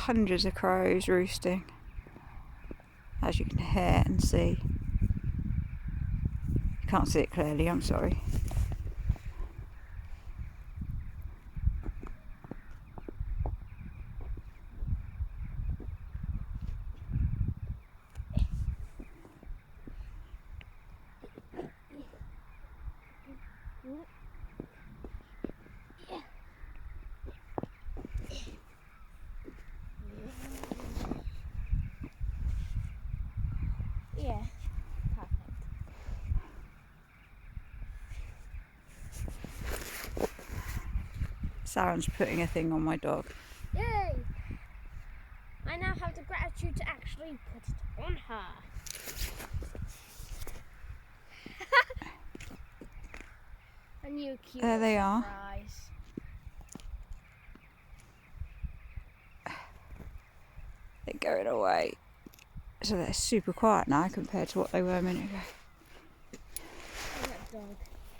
hundreds of crows roosting, as you can hear and see. You can't see it clearly, I'm sorry. Yeah, perfect. Sarren's putting a thing on my dog. Yay! I now have the gratitude to actually put it on her. A new cute There they are. surprise. They're going away. So they're super quiet now compared to what they were a minute ago. Look at that dog.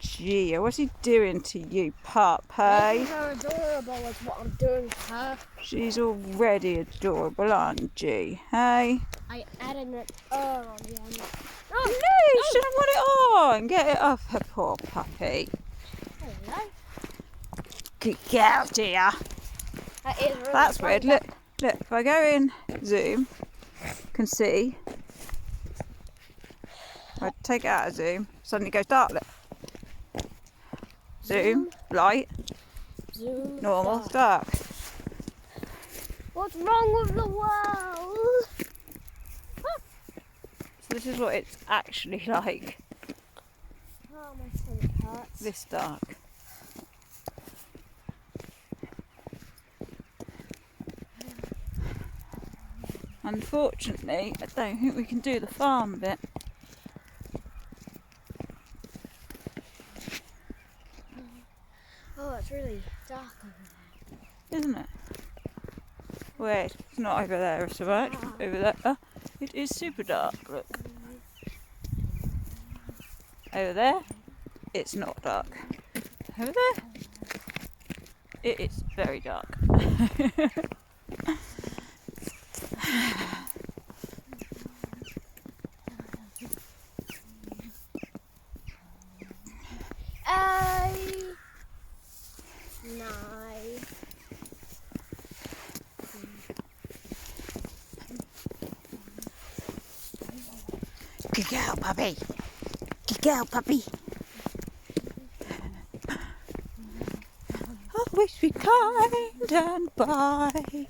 Gee, what's he doing to you, pup, hey? Making her adorable is what I'm doing to her. She's already adorable, aren't you, hey? I added an on the end. No, you shouldn't want it on. Get it off her poor puppy. Hello. Good girl, dear. That is really That's fun, weird. Look, if I go in zoom, you can see. If I take it out of zoom, suddenly goes dark. Look. Zoom, light, Zoom, normal, dark. What's wrong with the world? So this is what it's actually like, Oh, my stomach hurts. this dark. Unfortunately, I don't think we can do the farm bit. Oh, it's really dark over there. Isn't it? Wait, it's not over there so much. Over there. Oh, it is super dark, look. Over there, it's not dark. Over there, it is very dark. Nice. Good girl, puppy. Good girl, puppy. Always be kind and bye.